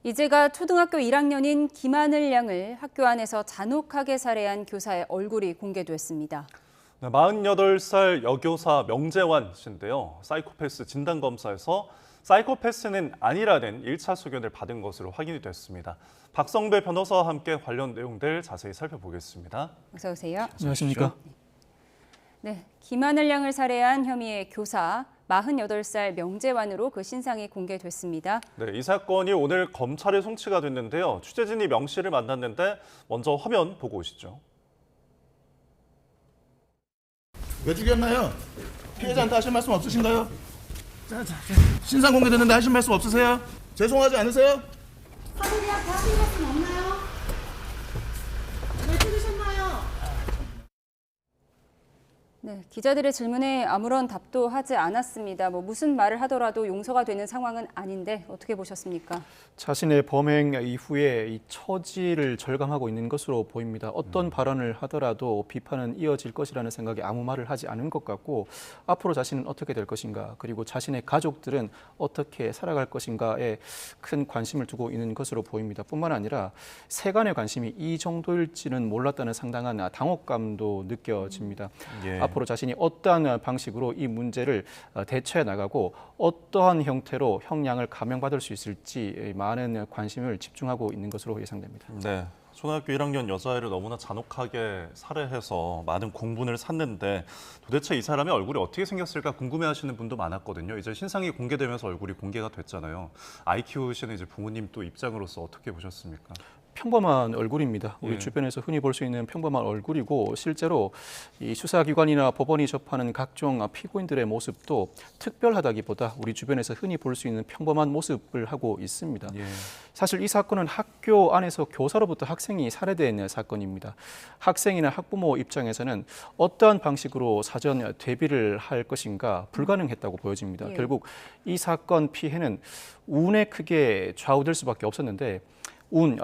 이제가 초등학교 1학년인 김하늘 양을 학교 안에서 잔혹하게 살해한 교사의 얼굴이 공개됐습니다. 네, 48살 여교사 명재환 씨인데요. 사이코패스 진단검사에서 사이코패스는 아니라는 1차 소견을 받은 것으로 확인이 됐습니다. 박성배 변호사와 함께 관련 내용들 자세히 살펴보겠습니다. 어서 오세요. 안녕하십니까? 네, 김하늘 양을 살해한 혐의의 교사 48살 명재환으로 그 신상이 공개됐습니다. 네, 이 사건이 오늘 검찰에 송치가 됐는데요. 취재진이 명 씨를 만났는데 먼저 화면 보고 오시죠. 왜 죽였나요? 피해자한테 하실 말씀 없으신가요? 신상 공개됐는데 하실 말씀 없으세요? 죄송하지 않으세요? 하늘이한테 하실 말씀 없나요? 왜 찍으셨나요? 네, 기자들의 질문에 아무런 답도 하지 않았습니다. 무슨 말을 하더라도 용서가 되는 상황은 아닌데 어떻게 보셨습니까? 자신의 범행 이후에 이 처지를 절감하고 있는 것으로 보입니다. 어떤 발언을 하더라도 비판은 이어질 것이라는 생각에 아무 말을 하지 않은 것 같고 앞으로 자신은 어떻게 될 것인가 그리고 자신의 가족들은 어떻게 살아갈 것인가에 큰 관심을 두고 있는 것으로 보입니다. 뿐만 아니라 세간의 관심이 이 정도일지는 몰랐다는 상당한 당혹감도 느껴집니다. 앞으로 자신이 어떠한 방식으로 이 문제를 대처해 나가고 어떠한 형태로 형량을 감형받을 수 있을지 많은 관심을 집중하고 있는 것으로 예상됩니다. 네, 초등학교 1학년 여자아이를 너무나 잔혹하게 살해해서 많은 공분을 샀는데 도대체 이 사람의 얼굴이 어떻게 생겼을까 궁금해하시는 분도 많았거든요. 이제 신상이 공개되면서 얼굴이 공개가 됐잖아요. 아이 키우시는 이제 부모님 또 입장으로서 어떻게 보셨습니까? 평범한 얼굴입니다. 우리 주변에서 흔히 볼 수 있는 평범한 얼굴이고 실제로 이 수사기관이나 법원이 접하는 각종 피고인들의 모습도 특별하다기보다 우리 주변에서 흔히 볼 수 있는 평범한 모습을 하고 있습니다. 사실 이 사건은 학교 안에서 교사로부터 학생이 살해된 사건입니다. 학생이나 학부모 입장에서는 어떠한 방식으로 사전 대비를 할 것인가 불가능했다고 보여집니다. 결국 이 사건 피해는 운에 크게 좌우될 수밖에 없었는데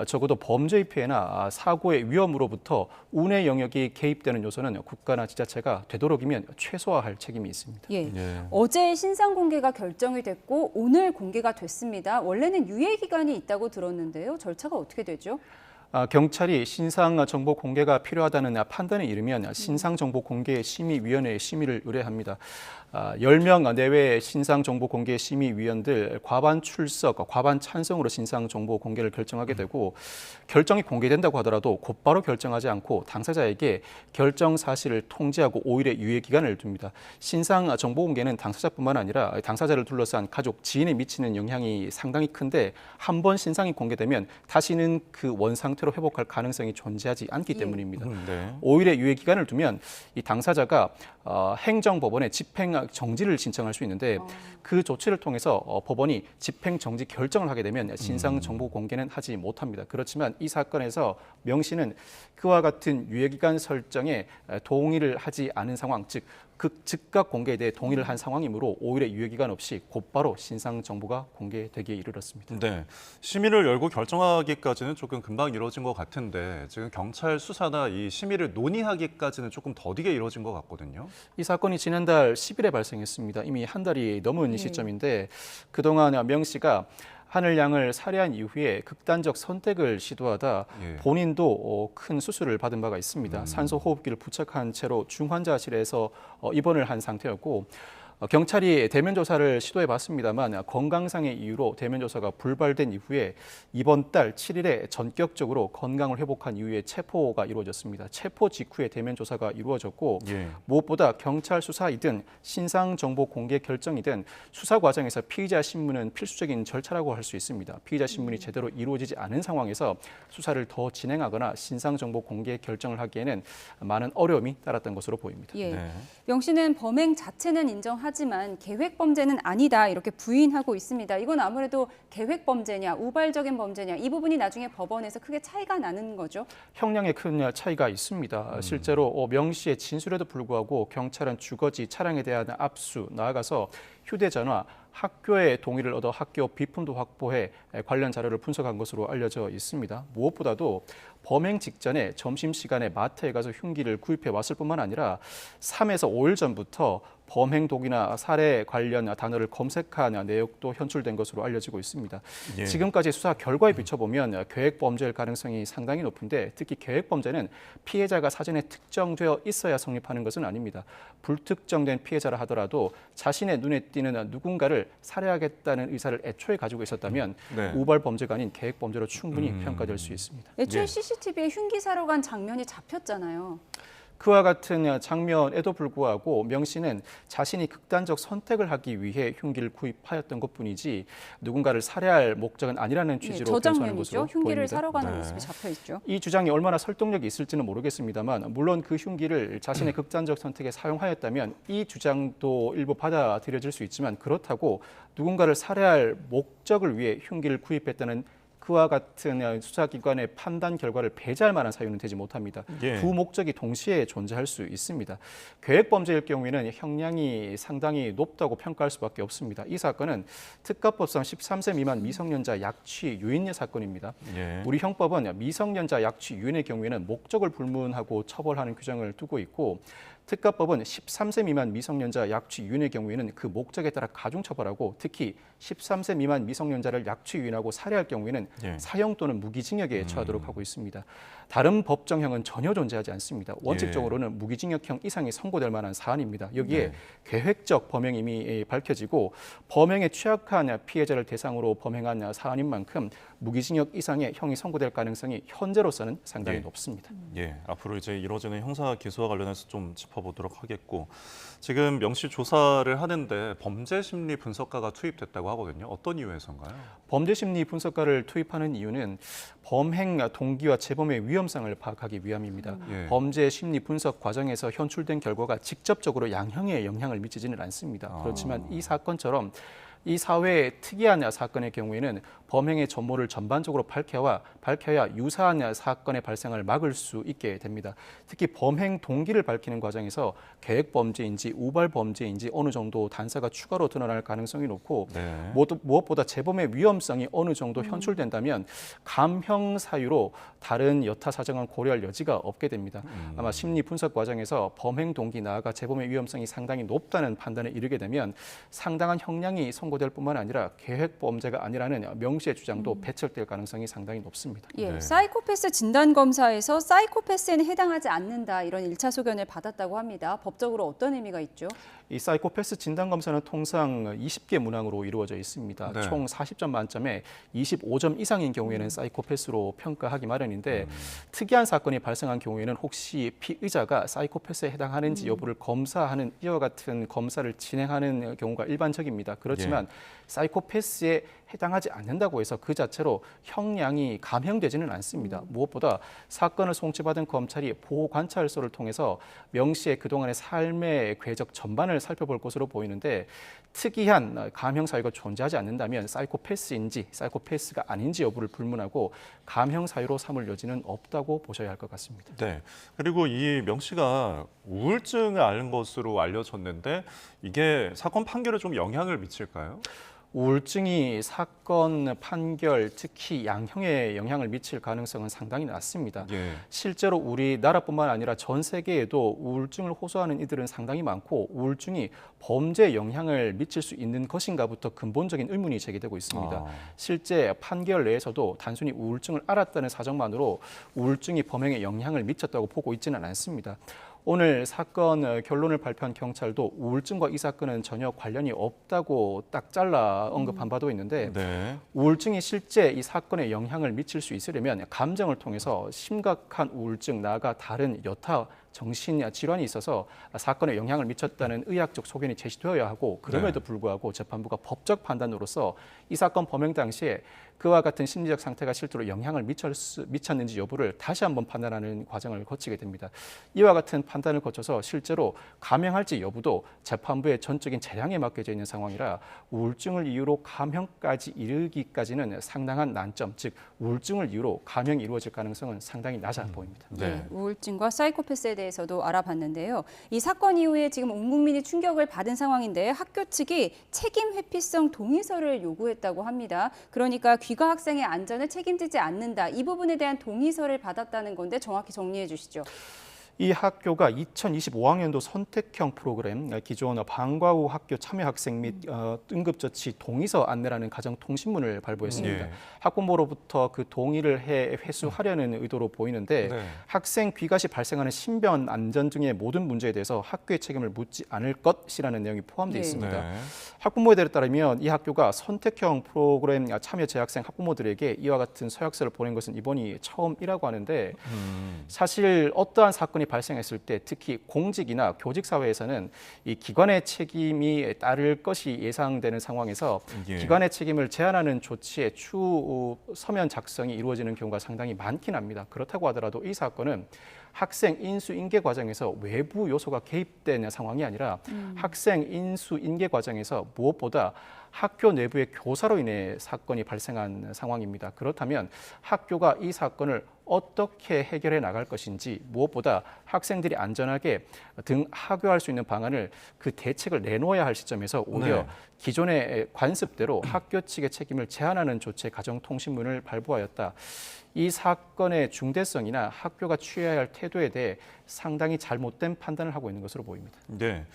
적어도 범죄의 피해나 사고의 위험으로부터 운의 영역이 개입되는 요소는 국가나 지자체가 되도록이면 최소화할 책임이 있습니다. 어제 신상 공개가 결정이 됐고 오늘 공개가 됐습니다. 원래는 유예 기간이 있다고 들었는데요. 절차가 어떻게 되죠? 경찰이 신상 정보 공개가 필요하다는 판단에 이르면 신상 정보 공개 심의위원회에 심의를 의뢰합니다. 10명 내외의 신상 정보 공개 심의위원들 과반 출석, 과반 찬성으로 신상 정보 공개를 결정하게 되고 결정이 공개된다고 하더라도 곧바로 결정하지 않고 당사자에게 결정 사실을 통지하고 5일의 유예 기간을 둡니다. 신상 정보 공개는 당사자뿐만 아니라 당사자를 둘러싼 가족, 지인에 미치는 영향이 상당히 큰데 한 번 신상이 공개되면 다시는 그 원 상태로 회복할 가능성이 존재하지 않기 때문입니다. 5일의 유예 기간을 두면 이 당사자가 행정법원에 집행 정지를 신청할 수 있는데 그 조치를 통해서 법원이 집행 정지 결정을 하게 되면 신상 정보 공개는 하지 못합니다. 그렇지만 이 사건에서 명 씨는 그와 같은 유예 기간 설정에 동의를 하지 않은 상황, 즉 즉각 공개에 대해 동의를 한 상황이므로 5일의 유예 기간 없이 곧바로 신상 정보가 공개되기에 이르렀습니다. 네, 심의를 열고 결정하기까지는 조금 금방 이루어진 것 같은데 지금 경찰 수사나 이 심의를 논의하기까지는 조금 더디게 이루어진 것 같거든요. 이 사건이 지난달 10일에 발생했습니다. 이미 한 달이 넘은 시점인데 그동안 명 씨가 하늘 양을 살해한 이후에 극단적 선택을 시도하다 본인도 큰 수술을 받은 바가 있습니다. 산소 호흡기를 부착한 채로 중환자실에서 입원을 한 상태였고 경찰이 대면 조사를 시도해 봤습니다만 건강상의 이유로 대면 조사가 불발된 이후에 이번 달 7일에 전격적으로 건강을 회복한 이후에 체포가 이루어졌습니다. 체포 직후에 대면 조사가 이루어졌고 무엇보다 경찰 수사이든 신상 정보 공개 결정이든 수사 과정에서 피의자 신문은 필수적인 절차라고 할 수 있습니다. 피의자 신문이 제대로 이루어지지 않은 상황에서 수사를 더 진행하거나 신상 정보 공개 결정을 하기에는 많은 어려움이 따랐던 것으로 보입니다. 명 씨는 범행 자체는 인정하지만 계획 범죄는 아니다 이렇게 부인하고 있습니다. 이건 아무래도 계획 범죄냐 우발적인 범죄냐 이 부분이 나중에 법원에서 크게 차이가 나는 거죠? 형량에 큰 차이가 있습니다. 실제로 명 씨의 진술에도 불구하고 경찰은 주거지 차량에 대한 압수, 나아가서 휴대전화, 학교의 동의를 얻어 학교 비품도 확보해 관련 자료를 분석한 것으로 알려져 있습니다. 무엇보다도 범행 직전에 점심시간에 마트에 가서 흉기를 구입해 왔을 뿐만 아니라 3에서 5일 전부터 범행 도기나 살해 관련 단어를 검색한 내역도 현출된 것으로 알려지고 있습니다. 예. 지금까지 수사 결과에 비춰보면 계획 범죄일 가능성이 상당히 높은데 특히 계획 범죄는 피해자가 사전에 특정되어 있어야 성립하는 것은 아닙니다. 불특정된 피해자라 하더라도 자신의 눈에 띄는 누군가를 살해하겠다는 의사를 애초에 가지고 있었다면 네. 우발 범죄가 아닌 계획 범죄로 충분히 평가될 수 있습니다. 애초에 예. CCTV에 흉기 사러 간 장면이 잡혔잖아요. 그와 같은 장면에도 불구하고 명 씨는 자신이 극단적 선택을 하기 위해 흉기를 구입하였던 것뿐이지 누군가를 살해할 목적은 아니라는 네, 취지로 저 변소하는 장면이죠. 것으로 흉기를 보입니다. 사러 가는 네. 모습이 잡혀 있죠. 이 주장이 얼마나 설득력이 있을지는 모르겠습니다만 물론 그 흉기를 자신의 극단적 선택에 사용하였다면 이 주장도 일부 받아들여질 수 있지만 그렇다고 누군가를 살해할 목적을 위해 흉기를 구입했다는 그와 같은 수사기관의 판단 결과를 배제할 만한 사유는 되지 못합니다. 예. 두 목적이 동시에 존재할 수 있습니다. 계획 범죄일 경우에는 형량이 상당히 높다고 평가할 수밖에 없습니다. 이 사건은 특가법상 13세 미만 미성년자 약취 유인 사건입니다. 예. 우리 형법은 미성년자 약취 유인의 경우에는 목적을 불문하고 처벌하는 규정을 두고 있고 특가법은 13세 미만 미성년자 약취 유인의 경우에는 그 목적에 따라 가중 처벌하고 특히 13세 미만 미성년자를 약취 유인하고 살해할 경우에는 예. 사형 또는 무기징역에 처하도록 하고 있습니다. 다른 법정형은 전혀 존재하지 않습니다. 원칙적으로는 무기징역형 이상이 선고될 만한 사안입니다. 여기에 네. 계획적 범행임이 밝혀지고 범행에 취약한 피해자를 대상으로 범행한 사안인 만큼 무기징역 이상의 형이 선고될 가능성이 현재로서는 상당히 예. 높습니다. 예, 앞으로 이제 이루어지는 형사 기소와 관련해서 좀 짚어보도록 하겠고 지금 명 씨 조사를 하는데 범죄 심리 분석가가 투입됐다고 하거든요. 어떤 이유에서인가요? 범죄 심리 분석가를 투입하는 이유는 범행 동기와 재범의 위험성을 파악하기 위함입니다. 예. 범죄 심리 분석 과정에서 현출된 결과가 직접적으로 양형에 영향을 미치지는 않습니다. 그렇지만 이 사건처럼 이 사회의 특이한 사건의 경우에는 범행의 전모를 전반적으로 밝혀야 유사한 사건의 발생을 막을 수 있게 됩니다. 특히 범행 동기를 밝히는 과정에서 계획 범죄인지 우발 범죄인지 어느 정도 단서가 추가로 드러날 가능성이 높고 네. 무엇보다 재범의 위험성이 어느 정도 현출된다면 감형 사유로 다른 여타 사정은 고려할 여지가 없게 됩니다. 아마 심리 분석 과정에서 범행 동기 나아가 재범의 위험성이 상당히 높다는 판단에 이르게 되면 상당한 형량이 선고될 뿐만 아니라 계획 범죄가 아니라는 명 씨의 주장도 배척될 가능성이 상당히 높습니다. 예, 네. 사이코패스 진단 검사에서 사이코패스에는 해당하지 않는다 이런 1차 소견을 받았다고 합니다. 법적으로 어떤 의미가 있죠? 이 사이코패스 진단 검사는 통상 20개 문항으로 이루어져 있습니다. 네. 총 40점 만점에 25점 이상인 경우에는 사이코패스로 평가하기 마련인데 특이한 사건이 발생한 경우에는 혹시 피의자가 사이코패스에 해당하는지 여부를 검사하는 이와 같은 검사를 진행하는 경우가 일반적입니다. 그렇지만 사이코패스에 해당하지 않는다고 해서 그 자체로 형량이 감형되지는 않습니다. 무엇보다 사건을 송치받은 검찰이 보호 관찰소를 통해서 명 씨의 그동안의 삶의 궤적 전반을 살펴볼 것으로 보이는데 특이한 감형 사유가 존재하지 않는다면 사이코패스인지 사이코패스가 아닌지 여부를 불문하고 감형 사유로 삼을 여지는 없다고 보셔야 할 것 같습니다. 네. 그리고 이 명 씨가 우울증을 앓는 것으로 알려졌는데 이게 사건 판결에 좀 영향을 미칠까요? 우울증이 사건 판결, 특히 양형에 영향을 미칠 가능성은 상당히 낮습니다. 예. 실제로 우리나라뿐만 아니라 전 세계에도 우울증을 호소하는 이들은 상당히 많고 우울증이 범죄에 영향을 미칠 수 있는 것인가부터 근본적인 의문이 제기되고 있습니다. 실제 판결 내에서도 단순히 우울증을 앓았다는 사정만으로 우울증이 범행에 영향을 미쳤다고 보고 있지는 않습니다. 오늘 사건 결론을 발표한 경찰도 우울증과 이 사건은 전혀 관련이 없다고 딱 잘라 언급한 바도 있는데 네. 우울증이 실제 이 사건에 영향을 미칠 수 있으려면 감정을 통해서 심각한 우울증 나아가 다른 여타 정신 질환이 있어서 사건에 영향을 미쳤다는 의학적 소견이 제시되어야 하고 그럼에도 불구하고 재판부가 법적 판단으로서 이 사건 범행 당시에 그와 같은 심리적 상태가 실제로 영향을 미쳤는지 여부를 다시 한번 판단하는 과정을 거치게 됩니다. 이와 같은 판단을 거쳐서 실제로 감형할지 여부도 재판부의 전적인 재량에 맡겨져 있는 상황이라 우울증을 이유로 감형까지 이르기까지는 상당한 난점, 즉 우울증을 이유로 감형이 이루어질 가능성은 상당히 낮아 보입니다. 네. 우울증과 사이코패스에 대해서도 알아봤는데요. 이 사건 이후에 지금 온 국민이 충격을 받은 상황인데 학교 측이 책임 회피성 동의서를 요구했다고 합니다. 그러니까 귀가 학생의 안전을 책임지지 않는다. 이 부분에 대한 동의서를 받았다는 건데 정확히 정리해 주시죠. 이 학교가 2025학년도 선택형 프로그램 기존 방과 후 학교 참여 학생 및 응급처치 동의서 안내라는 가정통신문을 발부했습니다. 예. 학부모로부터 그 동의를 회수하려는 의도로 보이는데 네. 학생 귀가 시 발생하는 신변 안전 등의 모든 문제에 대해서 학교의 책임을 묻지 않을 것이라는 내용이 포함되어 네. 있습니다. 네. 학부모에 따르면 이 학교가 선택형 프로그램 참여 재학생 학부모들에게 이와 같은 서약서를 보낸 것은 이번이 처음이라고 하는데 사실 어떠한 사건이 발생했을 때 특히 공직이나 교직 사회에서는 이 기관의 책임이 따를 것이 예상되는 상황에서 예. 기관의 책임을 제한하는 조치의 추 서면 작성이 이루어지는 경우가 상당히 많긴 합니다. 그렇다고 하더라도 이 사건은 학생 인수 인계 과정에서 외부 요소가 개입된 상황이 아니라 학생 인수 인계 과정에서 무엇보다 학교 내부의 교사로 인해 사건이 발생한 상황입니다. 그렇다면 학교가 이 사건을 어떻게 해결해 나갈 것인지 무엇보다 학생들이 안전하게 등하교할 수 있는 방안을 그 대책을 내놓아야 할 시점에서 오히려 네. 기존의 관습대로 학교 측의 책임을 제한하는 조치의 가정통신문을 발부하였다. 이 사건의 중대성이나 학교가 취해야 할 태도에 대해 상당히 잘못된 판단을 하고 있는 것으로 보입니다. 네.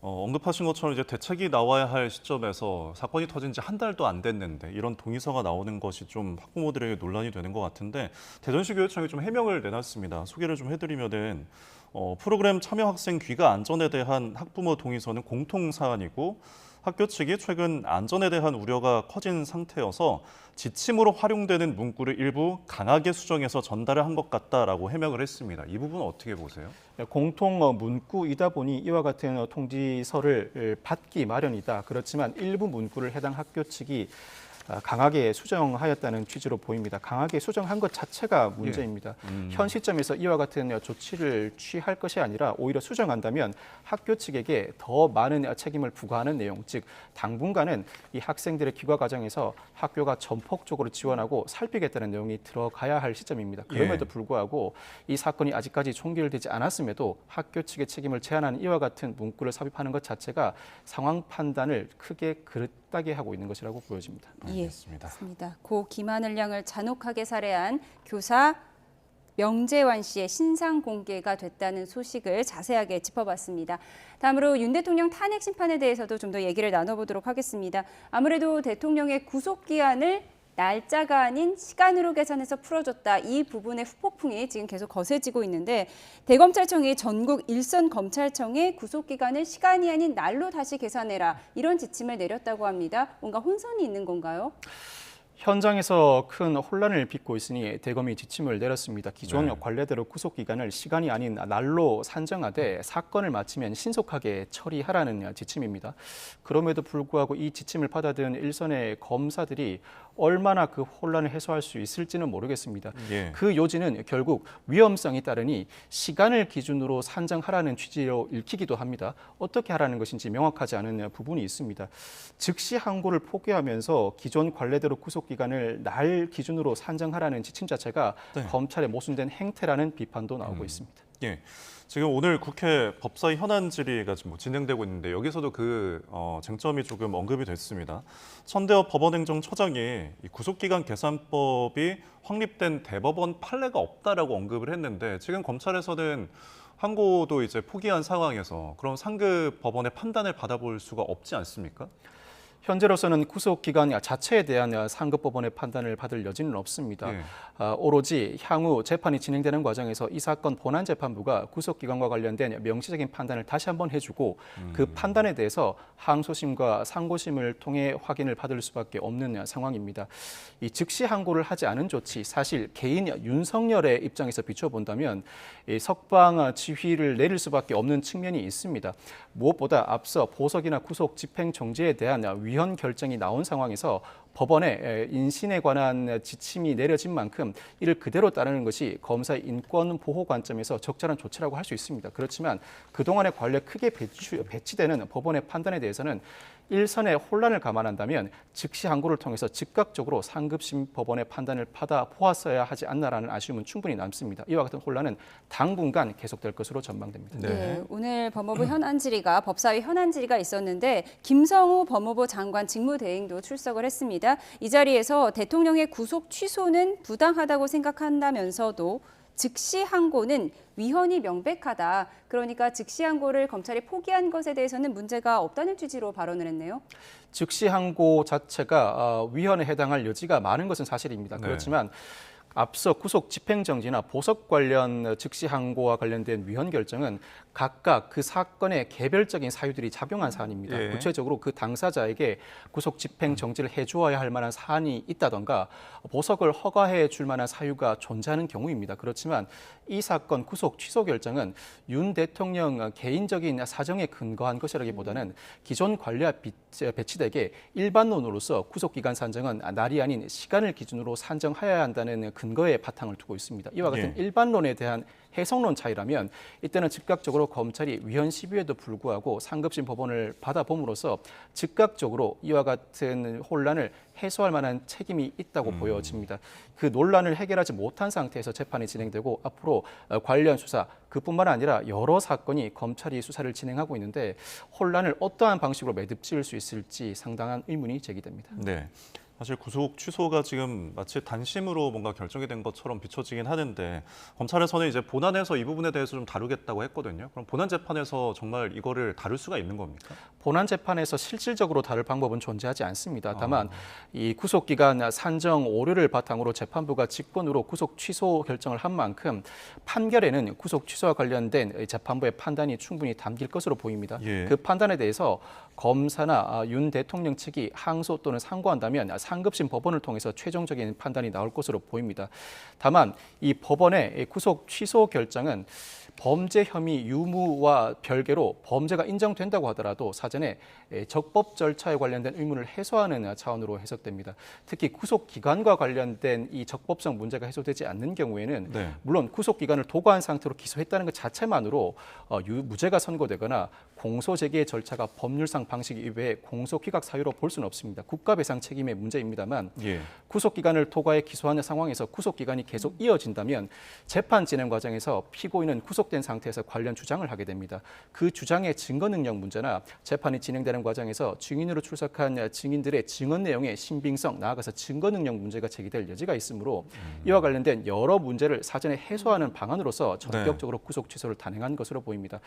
언급하신 것처럼 이제 대책이 나와야 할 시점에서 사건이 터진 지 한 달도 안 됐는데 이런 동의서가 나오는 것이 좀 학부모들에게 논란이 되는 것 같은데 대전시 교육청이 좀 해명을 내놨습니다. 소개를 좀 해드리면은 프로그램 참여 학생 귀가 안전에 대한 학부모 동의서는 공통 사안이고 학교 측이 최근 안전에 대한 우려가 커진 상태여서 지침으로 활용되는 문구를 일부 강하게 수정해서 전달을 한 것 같다라고 해명을 했습니다. 이 부분은 어떻게 보세요? 공통 문구이다 보니 이와 같은 통지서를 받기 마련이다. 그렇지만 일부 문구를 해당 학교 측이 강하게 수정하였다는 취지로 보입니다. 강하게 수정한 것 자체가 문제입니다. 현 시점에서 이와 같은 조치를 취할 것이 아니라 오히려 수정한다면 학교 측에게 더 많은 책임을 부과하는 내용, 즉 당분간은 이 학생들의 귀가 과정에서 학교가 전폭적으로 지원하고 살피겠다는 내용이 들어가야 할 시점입니다. 그럼에도 불구하고 이 사건이 아직까지 종결되지 않았음에도 학교 측의 책임을 제한하는 이와 같은 문구를 삽입하는 것 자체가 상황 판단을 크게 그릇하게 하고 있는 것이라고 보여집니다. 알겠습니다. 맞습니다. 고 김하늘 양을 잔혹하게 살해한 교사 명재환 씨의 신상 공개가 됐다는 소식을 자세하게 짚어봤습니다. 다음으로 윤 대통령 탄핵 심판에 대해서도 좀 더 얘기를 나눠보도록 하겠습니다. 아무래도 대통령의 구속기한을 날짜가 아닌 시간으로 계산해서 풀어줬다. 이 부분의 후폭풍이 지금 계속 거세지고 있는데 대검찰청이 전국 일선 검찰청에 구속기간을 시간이 아닌 날로 다시 계산해라. 이런 지침을 내렸다고 합니다. 뭔가 혼선이 있는 건가요? 현장에서 큰 혼란을 빚고 있으니 대검이 지침을 내렸습니다. 기존 관례대로 구속기간을 시간이 아닌 날로 산정하되 사건을 마치면 신속하게 처리하라는 지침입니다. 그럼에도 불구하고 이 지침을 받아든 일선의 검사들이 얼마나 그 혼란을 해소할 수 있을지는 모르겠습니다. 예. 그 요지는 결국 위험성이 따르니 시간을 기준으로 산정하라는 취지로 읽히기도 합니다. 어떻게 하라는 것인지 명확하지 않은 부분이 있습니다. 즉시 항고를 포기하면서 기존 관례대로 구속기간을 날 기준으로 산정하라는 지침 자체가 검찰의 모순된 행태라는 비판도 나오고 있습니다. 예. 지금 오늘 국회 법사위 현안 질의가 지금 진행되고 있는데 여기서도 그 쟁점이 조금 언급이 됐습니다. 천대엽 법원행정처장이 이 구속기간 계산법이 확립된 대법원 판례가 없다라고 언급을 했는데 지금 검찰에서는 항고도 이제 포기한 상황에서 그럼 상급 법원의 판단을 받아볼 수가 없지 않습니까? 현재로서는 구속기간 자체에 대한 상급법원의 판단을 받을 여지는 없습니다. 예. 오로지 향후 재판이 진행되는 과정에서 이 사건 본안재판부가 구속기간과 관련된 명시적인 판단을 다시 한번 해주고 그 판단에 대해서 항소심과 상고심을 통해 확인을 받을 수밖에 없는 상황입니다. 이 즉시 항고를 하지 않은 조치, 사실 개인 윤석열의 입장에서 비춰본다면 이 석방 지휘를 내릴 수밖에 없는 측면이 있습니다. 무엇보다 앞서 보석이나 구속 집행 정지에 대한 위헌 결정이 나온 상황에서 법원의 인신에 관한 지침이 내려진 만큼 이를 그대로 따르는 것이 검사의 인권 보호 관점에서 적절한 조치라고 할 수 있습니다. 그렇지만 그동안의 관례에 크게 배치되는 법원의 판단에 대해서는 일선의 혼란을 감안한다면 즉시 항고를 통해서 즉각적으로 상급심 법원의 판단을 받아 보았어야 하지 않나라는 아쉬움은 충분히 남습니다. 이와 같은 혼란은 당분간 계속될 것으로 전망됩니다. 네, 오늘 법무부 현안 질의가 법사위 현안 질의가 있었는데 김성우 법무부 장관 직무대행도 출석을 했습니다. 있습니다. 이 자리에서 대통령의 구속 취소는 부당하다고 생각한다면서도 즉시 항고는 위헌이 명백하다. 그러니까 즉시 항고를 검찰이 포기한 것에 대해서는 문제가 없다는 취지로 발언을 했네요. 즉시 항고 자체가 위헌에 해당할 여지가 많은 것은 사실입니다. 네. 그렇지만 앞서 구속 집행정지나 보석 관련 즉시 항고와 관련된 위헌 결정은 각각 그 사건의 개별적인 사유들이 작용한 사안입니다. 예. 구체적으로 그 당사자에게 구속 집행정지를 해주어야 할 만한 사안이 있다던가 보석을 허가해 줄 만한 사유가 존재하는 경우입니다. 그렇지만 이 사건 구속 취소 결정은 윤 대통령 개인적인 사정에 근거한 것이라기보다는 기존 관리와 배치되게 일반론으로서 구속기간 산정은 날이 아닌 시간을 기준으로 산정하여야 한다는 근거에 바탕을 두고 있습니다. 이와 같은 예. 일반론에 대한 해석론 차이라면 이때는 즉각적으로 검찰이 위헌 시비에도 불구하고 상급심 법원을 받아봄으로써 즉각적으로 이와 같은 혼란을 해소할 만한 책임이 있다고 보여집니다. 그 논란을 해결하지 못한 상태에서 재판이 진행되고 앞으로 관련 수사 그뿐만 아니라 여러 사건이 검찰이 수사를 진행하고 있는데 혼란을 어떠한 방식으로 매듭지을 수 있을지 상당한 의문이 제기됩니다. 네. 사실 구속 취소가 지금 마치 단심으로 뭔가 결정이 된 것처럼 비춰지긴 하는데 검찰에서는 이제 본안에서 이 부분에 대해서 좀 다루겠다고 했거든요. 그럼 본안 재판에서 정말 이거를 다룰 수가 있는 겁니까? 본안 재판에서 실질적으로 다룰 방법은 존재하지 않습니다. 다만 이 구속기간 산정 오류를 바탕으로 재판부가 직권으로 구속 취소 결정을 한 만큼 판결에는 구속 취소와 관련된 재판부의 판단이 충분히 담길 것으로 보입니다. 예. 그 판단에 대해서 검사나 윤 대통령 측이 항소 또는 상고한다면 상급심 법원을 통해서 최종적인 판단이 나올 것으로 보입니다. 다만 이 법원의 구속 취소 결정은 범죄 혐의 유무와 별개로 범죄가 인정된다고 하더라도 사전에 적법 절차에 관련된 의문을 해소하는 차원으로 해석됩니다. 특히 구속 기간과 관련된 이 적법성 문제가 해소되지 않는 경우에는 네. 물론 구속 기간을 도과한 상태로 기소했다는 것 자체만으로 무죄가 선고되거나 공소 제기의 절차가 법률상 방식 이외에 공소 기각 사유로 볼 수는 없습니다. 국가배상 책임의 문제입니다만 예. 구속 기간을 도과해 기소하는 상황에서 구속 기간이 계속 이어진다면 재판 진행 과정에서 피고인은 구속된 상태에서 관련 주장을 하게 됩니다. 그 주장의 증거 능력 문제나 재판이 진행되는 과정에서 증인으로 출석한 증인들의 증언 내용의 신빙성, 나아가서 증거 능력 문제가 제기될 여지가 있으므로 이와 관련된 여러 문제를 사전에 해소하는 방안으로서 전격적으로 구속 취소를 단행한 것으로 보입니다.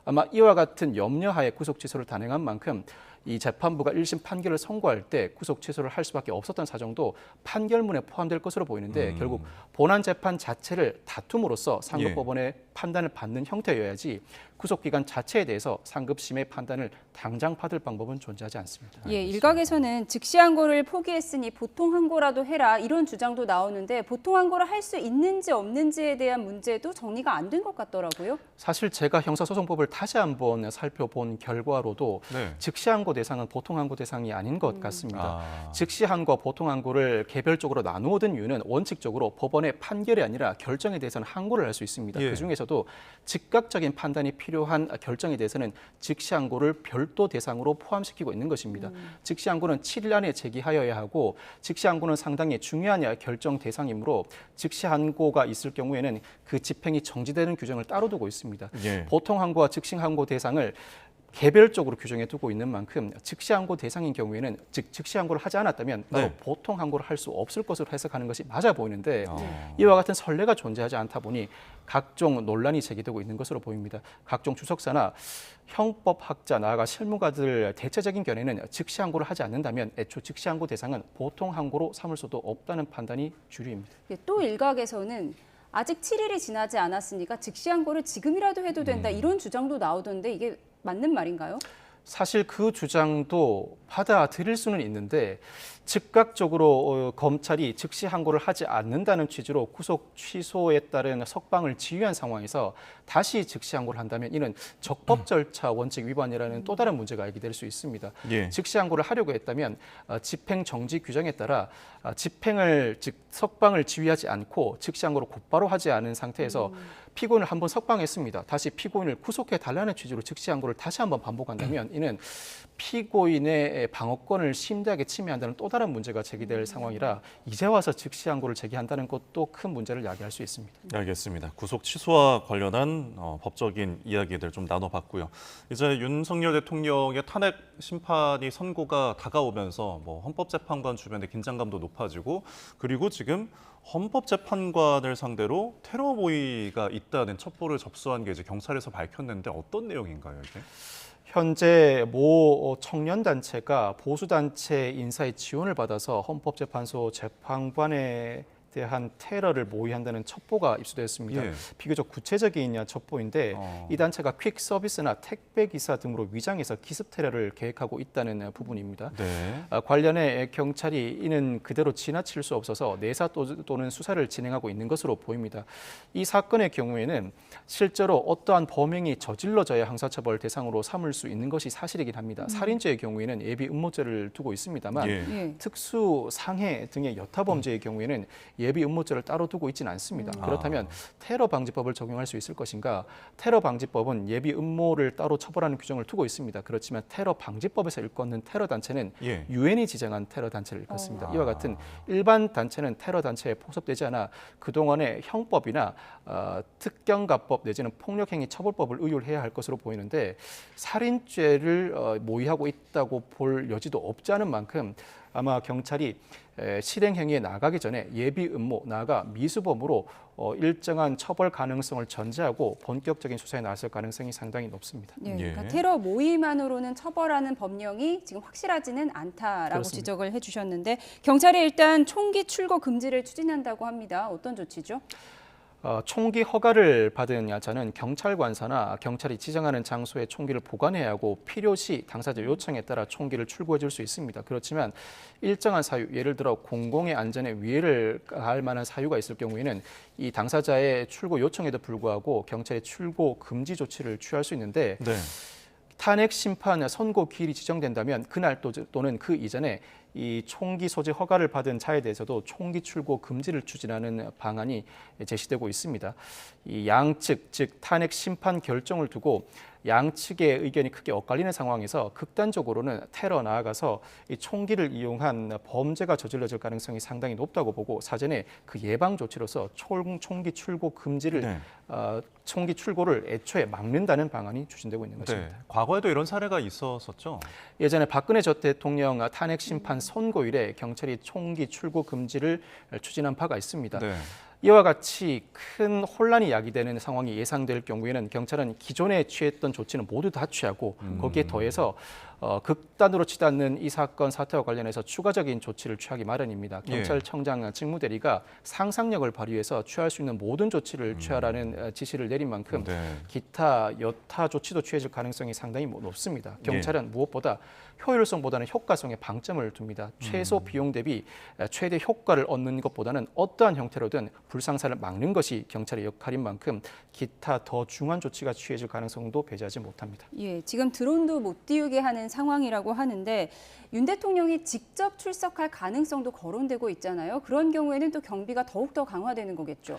아마 이와 같은 염려하에 구속 취소를 단행한 만큼 이 재판부가 1심 판결을 선고할 때 구속 취소를 할 수밖에 없었던 사정도 판결문에 포함될 것으로 보이는데 결국 본안 재판 자체를 다툼으로써 상급법원의 판단을 받는 형태여야지 구속 기간 자체에 대해서 상급심의 판단을 당장 받을 방법은 존재하지 않습니다. 예, 일각에서는 즉시 항고를 포기했으니 보통 항고라도 해라 이런 주장도 나오는데 보통 항고를 할 수 있는지 없는지에 대한 문제도 정리가 안 된 것 같더라고요. 사실 제가 형사소송법을 다시 한번 살펴본 결과로도 네. 즉시 항고 대상은 보통 항고 대상이 아닌 것 같습니다. 아. 즉시 항고와 보통 항고를 개별적으로 나누어 둔 이유는 원칙적으로 법원의 판결이 아니라 결정에 대해서는 항고를 할 수 있습니다. 예. 그중에서도 즉각적인 판단이 필요한 결정에 대해서는 즉시 항고를 별도 대상으로 포함시키고 있는 것입니다. 즉시 항고는 7일 안에 제기하여야 하고 즉시 항고는 상당히 중요한 결정 대상이므로 즉시 항고가 있을 경우에는 그 집행이 정지되는 규정을 따로 두고 있습니다. 예. 보통 항고와 즉시 항고 대상을 개별적으로 규정해 두고 있는 만큼 즉시 항고 대상인 경우에는 즉 즉시 항고를 하지 않았다면 네. 보통 항고를 할 수 없을 것으로 해석하는 것이 맞아 보이는데 어. 이와 같은 선례가 존재하지 않다 보니 각종 논란이 제기되고 있는 것으로 보입니다. 각종 주석사나 형법학자 나아가 실무가들 대체적인 견해는 즉시 항고를 하지 않는다면 애초 즉시 항고 대상은 보통 항고로 삼을 수도 없다는 판단이 주류입니다. 예, 또 일각에서는 아직 7일이 지나지 않았으니까 즉시 항고를 지금이라도 해도 된다 이런 주장도 나오던데 이게 맞는 말인가요? 사실 그 주장도 받아들일 수는 있는데 즉각적으로 검찰이 즉시 항고를 하지 않는다는 취지로 구속 취소에 따른 석방을 지휘한 상황에서 다시 즉시 항고를 한다면 이는 적법 절차 원칙 위반이라는 또 다른 문제가 야기될 수 있습니다. 예. 즉시 항고를 하려고 했다면 집행 정지 규정에 따라 집행을 즉 석방을 지휘하지 않고 즉시 항고를 곧바로 하지 않은 상태에서 피고인을 한번 석방했습니다. 다시 피고인을 구속해 달라는 취지로 즉시 항고를 다시 한번 반복한다면 이는 피고인의 방어권을 심대하게 침해한다는 또 다른 문제가 제기될 상황이라 이제 와서 즉시 항고를 제기한다는 것도 큰 문제를 야기할 수 있습니다. 알겠습니다. 구속 취소와 관련한 법적인 이야기들 좀 나눠봤고요. 이제 윤석열 대통령의 탄핵 심판이 선고가 다가오면서 뭐 헌법재판관 주변의 긴장감도 높아지고 그리고 지금 헌법재판관을 상대로 테러 모의가 있다는 첩보를 접수한 게 이제 경찰에서 밝혔는데 어떤 내용인가요, 이게? 현재 모 청년단체가 보수단체 인사의 지원을 받아서 헌법재판소 재판관에 대한 테러를 모의한다는 첩보가 입수됐습니다. 예. 비교적 구체적인 첩보인데 이 단체가 퀵 서비스나 택배 기사 등으로 위장해서 기습 테러를 계획하고 있다는 부분입니다. 네. 관련해 경찰이 이는 그대로 지나칠 수 없어서 내사 또는 수사를 진행하고 있는 것으로 보입니다. 이 사건의 경우에는 실제로 어떠한 범행이 저질러져야 형사처벌 대상으로 삼을 수 있는 것이 사실이긴 합니다. 살인죄의 경우에는 예비 음모죄를 두고 있습니다만 예. 예. 특수 상해 등의 여타 범죄의 경우에는 예비 음모죄를 따로 두고 있지는 않습니다. 그렇다면 테러 방지법을 적용할 수 있을 것인가? 테러 방지법은 예비 음모를 따로 처벌하는 규정을 두고 있습니다. 그렇지만 테러 방지법에서 일컫는 테러 단체는 예. 유엔이 지정한 테러 단체를 일컫습니다. 이와 같은 일반 단체는 테러 단체에 포섭되지 않아 그동안의 형법이나 특경가법 내지는 폭력행위 처벌법을 의율해야 할 것으로 보이는데 살인죄를 모의하고 있다고 볼 여지도 없지 않은 만큼 아마 경찰이 실행 행위에 나가기 전에 예비 음모, 나아가 미수범으로 일정한 처벌 가능성을 전제하고 본격적인 수사에 나설 가능성이 상당히 높습니다. 예, 예. 그러니까 테러 모의만으로는 처벌하는 법령이 지금 확실하지는 않다라고 그렇습니다. 지적을 해주셨는데 경찰이 일단 총기 출고 금지를 추진한다고 합니다. 어떤 조치죠? 총기 허가를 받은 자는 경찰관사나 경찰이 지정하는 장소에 총기를 보관해야 하고 필요시 당사자 요청에 따라 총기를 출고해 줄 수 있습니다. 그렇지만 일정한 사유, 예를 들어 공공의 안전에 위해를 가할 만한 사유가 있을 경우에는 이 당사자의 출고 요청에도 불구하고 경찰이 출고 금지 조치를 취할 수 있는데 네. 탄핵 심판 선고 기일이 지정된다면 그날 또는 그 이전에 이 총기 소지 허가를 받은 자에 대해서도 총기 출고 금지를 추진하는 방안이 제시되고 있습니다. 이 양측, 즉 탄핵 심판 결정을 두고 양측의 의견이 크게 엇갈리는 상황에서 극단적으로는 테러 나아가서 이 총기를 이용한 범죄가 저질러질 가능성이 상당히 높다고 보고 사전에 그 예방 조치로서 총기 출고 금지를 네. 총기 출고를 애초에 막는다는 방안이 추진되고 있는 것입니다. 네. 과거에도 이런 사례가 있었었죠. 예전에 박근혜 전 대통령 탄핵 심판 선고일에 경찰이 총기 출고 금지를 추진한 바가 있습니다. 네. 이와 같이 큰 혼란이 야기되는 상황이 예상될 경우에는 경찰은 기존에 취했던 조치는 모두 다 취하고 거기에 더해서 극단으로 치닫는 이 사건 사태와 관련해서 추가적인 조치를 취하기 마련입니다. 경찰청장 직무대리가 상상력을 발휘해서 취할 수 있는 모든 조치를 취하라는 지시를 내린 만큼 네. 기타 여타 조치도 취해질 가능성이 상당히 높습니다. 경찰은 무엇보다 효율성보다는 효과성에 방점을 둡니다. 최소 비용 대비 최대 효과를 얻는 것보다는 어떠한 형태로든 불상사를 막는 것이 경찰의 역할인 만큼 기타 더 중한 조치가 취해질 가능성도 배제하지 못합니다. 예, 지금 드론도 못 띄우게 하는 상황이라고 하는데 윤 대통령이 직접 출석할 가능성도 거론되고 있잖아요. 그런 경우에는 또 경비가 더욱더 강화되는 거겠죠.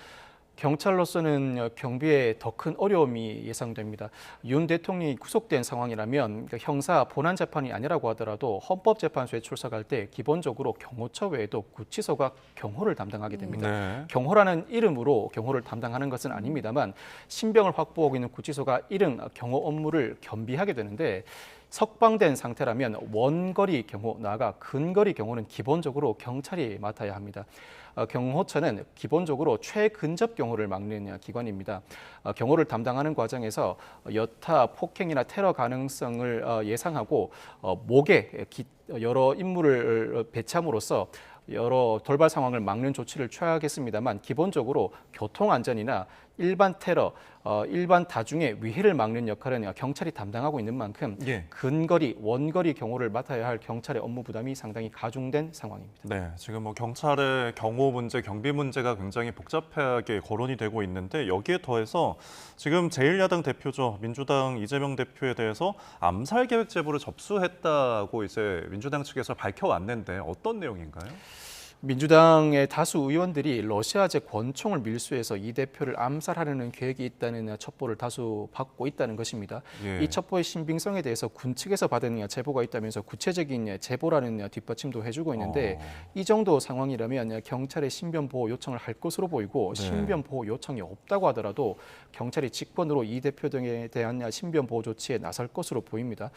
경찰로서는 경비에 더 큰 어려움이 예상됩니다. 윤 대통령이 구속된 상황이라면 형사 본안 재판이 아니라고 하더라도 헌법재판소에 출석할 때 기본적으로 경호처 외에도 구치소가 경호를 담당하게 됩니다. 네. 경호라는 이름으로 경호를 담당하는 것은 아닙니다만 신병을 확보하고 있는 구치소가 이른 경호 업무를 겸비하게 되는데 석방된 상태라면 원거리 경호, 나아가 근거리 경호는 기본적으로 경찰이 맡아야 합니다. 경호처는 기본적으로 최근접 경호를 막는 기관입니다. 경호를 담당하는 과정에서 여타 폭행이나 테러 가능성을 예상하고 목에 여러 인물을 배치함으로써 여러 돌발 상황을 막는 조치를 취하겠습니다만 기본적으로 교통 안전이나 일반 테러, 일반 다중의 위해를 막는 역할은 경찰이 담당하고 있는 만큼 예. 근거리, 원거리 경호를 맡아야 할 경찰의 업무 부담이 상당히 가중된 상황입니다. 네, 지금 뭐 경찰의 경호 문제, 경비 문제가 굉장히 복잡하게 거론이 되고 있는데 여기에 더해서 지금 제1야당 대표죠, 민주당 이재명 대표에 대해서 암살 계획 제보를 접수했다고 이제 민주당 측에서 밝혀왔는데 어떤 내용인가요? 민주당의 다수 의원들이 러시아제 권총을 밀수해서 이 대표를 암살하려는 계획이 있다는 첩보를 다수 받고 있다는 것입니다. 예. 이 첩보의 신빙성에 대해서 군 측에서 받은 제보가 있다면서 구체적인 제보라는 뒷받침도 해주고 있는데 이 정도 상황이라면 경찰에 신변 보호 요청을 할 것으로 보이고 네. 신변 보호 요청이 없다고 하더라도 경찰이 직권으로 이 대표 등에 대한 신변 보호 조치에 나설 것으로 보입니다.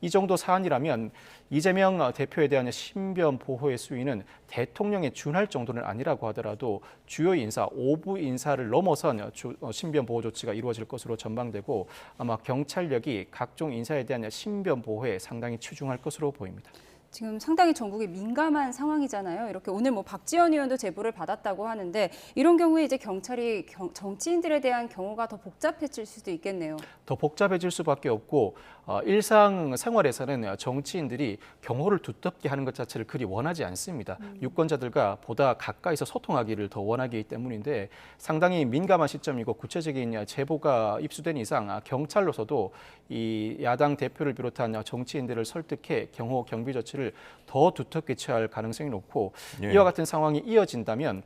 이 정도 사안이라면 이재명 대표에 대한 신변 보호의 수위는 대통령에 준할 정도는 아니라고 하더라도 주요 인사, 5부 인사를 넘어선 신변 보호 조치가 이루어질 것으로 전망되고 아마 경찰력이 각종 인사에 대한 신변 보호에 상당히 치중할 것으로 보입니다. 지금 상당히 전국이 민감한 상황이잖아요. 이렇게 오늘 뭐 박지원 의원도 제보를 받았다고 하는데 이런 경우에 이제 경찰이 정치인들에 대한 경우가 더 복잡해질 수도 있겠네요. 더 복잡해질 수밖에 없고 일상 생활에서는 정치인들이 경호를 두텁게 하는 것 자체를 그리 원하지 않습니다. 유권자들과 보다 가까이서 소통하기를 더 원하기 때문인데 상당히 민감한 시점이고 구체적인 제보가 입수된 이상 경찰로서도 이 야당 대표를 비롯한 정치인들을 설득해 경호 경비 조치를 더 두텁게 취할 가능성이 높고 예. 이와 같은 상황이 이어진다면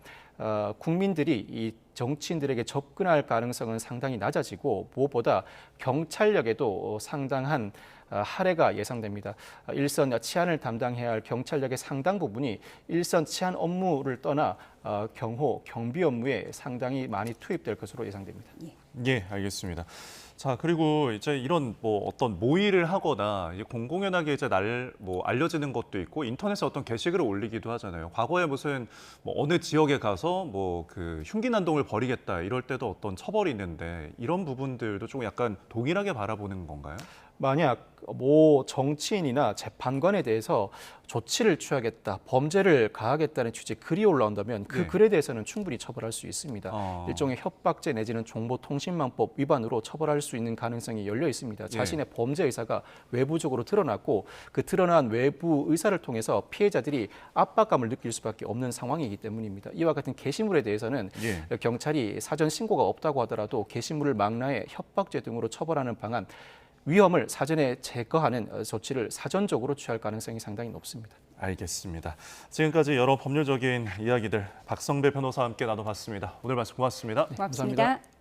국민들이 이 정치인들에게 접근할 가능성은 상당히 낮아지고 무엇보다 경찰력에도 상당한 할애가 예상됩니다. 일선 치안을 담당해야 할 경찰력의 상당 부분이 일선 치안 업무를 떠나 경호, 경비 업무에 상당히 많이 투입될 것으로 예상됩니다. 예, 알겠습니다. 자, 그리고 이제 이런 뭐 어떤 모의를 하거나 이제 공공연하게 이제 알려지는 것도 있고 인터넷에 어떤 게시글을 올리기도 하잖아요. 과거에 무슨 뭐 어느 지역에 가서 뭐 그 흉기 난동을 벌이겠다 이럴 때도 어떤 처벌이 있는데 이런 부분들도 좀 약간 동일하게 바라보는 건가요? 만약 모 정치인이나 재판관에 대해서 조치를 취하겠다, 범죄를 가하겠다는 취지의 글이 올라온다면 그 네. 글에 대해서는 충분히 처벌할 수 있습니다. 일종의 협박죄 내지는 정보통신망법 위반으로 처벌할 수 있는 가능성이 열려 있습니다. 자신의 범죄 의사가 외부적으로 드러났고 그 드러난 외부 의사를 통해서 피해자들이 압박감을 느낄 수밖에 없는 상황이기 때문입니다. 이와 같은 게시물에 대해서는 경찰이 사전 신고가 없다고 하더라도 게시물을 망라해 협박죄 등으로 처벌하는 방안, 위험을 사전에 제거하는 조치를 사전적으로 취할 가능성이 상당히 높습니다. 알겠습니다. 지금까지 여러 법률적인 이야기들 박성배 변호사와 함께 나눠봤습니다. 오늘 말씀 고맙습니다. 고맙습니다. 감사합니다.